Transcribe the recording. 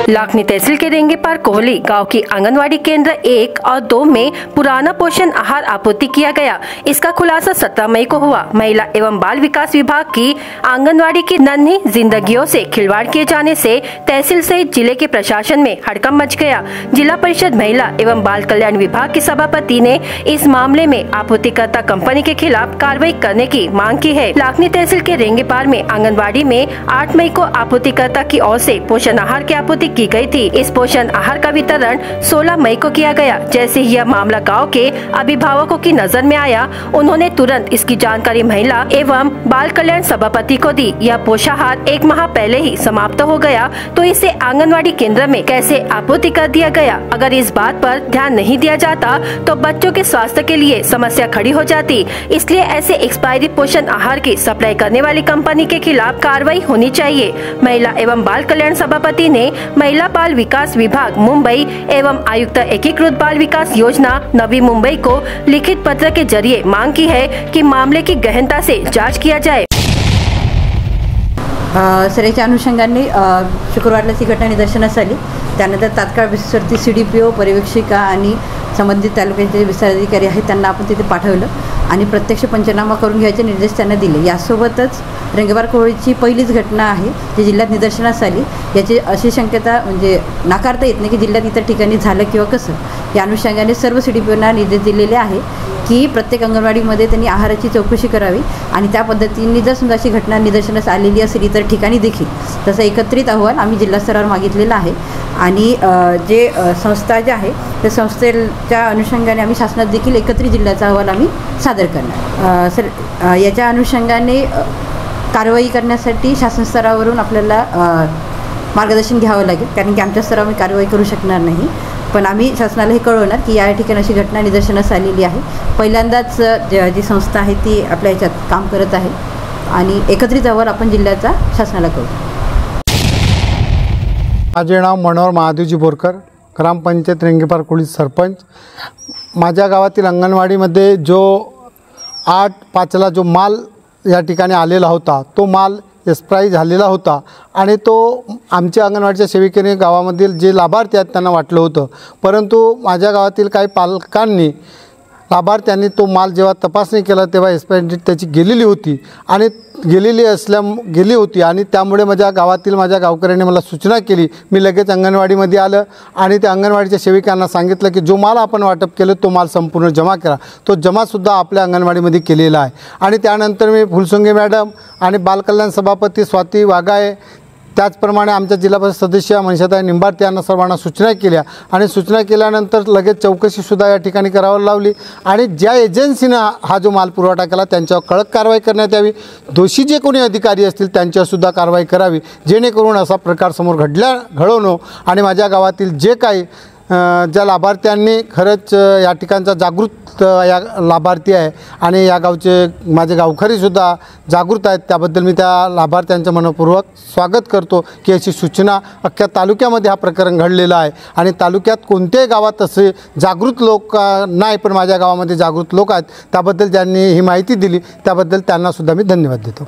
लाखनी तहसील के रेंगेपार कोहली गांव की आंगनवाड़ी केंद्र 1 और 2 में पुराना पोषण आहार आपूर्ति किया गया। इसका खुलासा 17 मई को हुआ। महिला एवं बाल विकास विभाग की आंगनवाड़ी की नन्ही जिंदगियों से खिलवाड़ किए जाने से तहसील सहित जिले के प्रशासन में हड़कंप मच गया। जिला परिषद महिला एवं बाल कल्याण विभाग के सभापति ने इस मामले में आपूर्तिकर्ता कंपनी के खिलाफ कार्रवाई करने की मांग की है। लाखनी तहसील के रेंगेपार में आंगनवाड़ी में 8 मई को आपूर्तिकर्ता की ओर से पोषण आहार की आपूर्ति की गई थी। इस पोषण आहार का वितरण 16 मई को किया गया। जैसे ही यह मामला गांव के अभिभावकों की नजर में आया, उन्होंने तुरंत इसकी जानकारी महिला एवं बाल कल्याण सभापति को दी। यह पोषाहार 1 माह पहले ही समाप्त हो गया, तो इसे आंगनवाड़ी केंद्र में कैसे आपूर्ति कर दिया गया? अगर इस बात पर ध्यान नहीं दिया जाता तो बच्चों के स्वास्थ्य के लिए समस्या खड़ी हो जाती। इसलिए ऐसे एक्सपायरी पोषण आहार की सप्लाई करने वाली कंपनी के खिलाफ कार्रवाई होनी चाहिए। महिला एवं बाल कल्याण सभापति ने महिला बाल विकास विभाग मुंबई एवं आयुक्त एकीकृत बाल विकास योजना नवी मुंबई को लिखित पत्र के जरिए मांग की है कि मामले की गहनता से जांच किया जाए। सर, याच्या अनुषंगाने शुक्रवारला ती घटना निदर्शनास आली। त्यानंतर तात्काळ बेसिसवरती CDPO पर्यवेक्षिका आणि संबंधित तालुक्याचे विस्तार अधिकारी आहेत त्यांना आपण तिथे पाठवलं आणि प्रत्यक्ष पंचनामा करून घ्यायचे निर्देश त्यांना दिले। यासोबतच रेंगेपार कोहळीची पहिलीच घटना आहे जी जिल्ह्यात निदर्शनास आली। याची अशी शक्यता म्हणजे नाकारता येत नाही की जिल्ह्यात इतर ठिकाणी झालं किंवा कसं। या अनुषंगाने सर्व CDPOंना निर्देश दिलेले आहे की प्रत्येक अंगणवाडीमध्ये त्यांनी आहाराची चौकशी करावी आणि त्या पद्धतीने जर समजा अशी घटना निदर्शनास आलेली असेल इतर ठिकाणी देखील तसा एकत्रित अहवाल आम्ही जिल्हा स्तरावर मागितलेला आहे आणि जे संस्था जे आहे त्या संस्थेच्या अनुषंगाने आम्ही शासनात देखील एकत्रित जिल्ह्याचा अहवाल आम्ही सादर करणार। सर, याच्या अनुषंगाने कारवाई करण्यासाठी शासन स्तरावरून आपल्याला मार्गदर्शन घ्यावं लागेल, कारण की आमच्या स्तरावर आम्ही कारवाई करू शकणार नाही। पण आम्ही शासनाला हे कळवणार की या ठिकाणी अशी घटना निदर्शनास आलेली आहे। पहिल्यांदाच जी संस्था आहे ती आपल्या ह्याच्यात काम करत आहे आणि एकत्रित अहवाल आपण जिल्ह्याचा शासनाला कळवू। माझे नाव मनोहर महादेवजी बोरकर, ग्रामपंचायत रेंगेपार कोळी सरपंच। माझ्या गावातील अंगणवाडीमध्ये जो 8/5ला जो माल या ठिकाणी आलेला होता तो माल एक्सपायरी झालेला होता आणि तो आमच्या अंगणवाडीच्या सेविकेने गावामधील जे लाभार्थी आहेत त्यांना वाटलं होतं। परंतु माझ्या गावातील काही पालकांनी लाभार्थ्यांनी तो माल जेव्हा तपासणी केला तेव्हा एक्सपायरी डेट त्याची गेलेली होती आणि गेली होती आणि त्यामुळे माझ्या गावकऱ्यांनी मला सूचना केली। मी लगेच अंगणवाडीमध्ये आलं आणि त्या अंगणवाडीच्या सेविकांना सांगितलं की जो माल आपण वाटप केलं तो माल संपूर्ण जमा करा। तो जमासुद्धा आपल्या अंगणवाडीमध्ये केलेला आहे आणि त्यानंतर मी फुलसुंगे मॅडम आणि बालकल्याण सभापती स्वाती वाघाळे त्याचप्रमाणे आमच्या जिल्हा परिषद सदस्य मनशाताई निंबाळकर यांना सर्वांना सूचना केल्या आणि सूचना केल्यानंतर लगेच चौकशीसुद्धा या ठिकाणी करावी लावली आणि ज्या एजन्सीनं हा जो माल पुरवठा केला त्यांच्यावर कडक कारवाई करण्यात यावी। दोषी जे कोणी अधिकारी असतील त्यांच्यावरसुद्धा कारवाई करावी, जेणेकरून असा प्रकार समोर घडवणं आणि माझ्या गावातील जे काही ज्या लाभार्थ्यांनी खरंच या ठिकाणचा जागृत या लाभार्थी आहे आणि या गावचे माझे गावकरीसुद्धा जागृत आहेत, त्याबद्दल मी त्या लाभार्थ्यांचं मनपूर्वक स्वागत करतो की अशी सूचना अख्ख्या तालुक्यामध्ये हा प्रकरण घडलेलं आहे आणि तालुक्यात कोणत्याही गावात असे जागृत लोक नाही, पण माझ्या गावामध्ये जागृत लोक आहेत। त्याबद्दल ज्यांनी ही माहिती दिली त्याबद्दल त्यांनासुद्धा मी धन्यवाद देतो।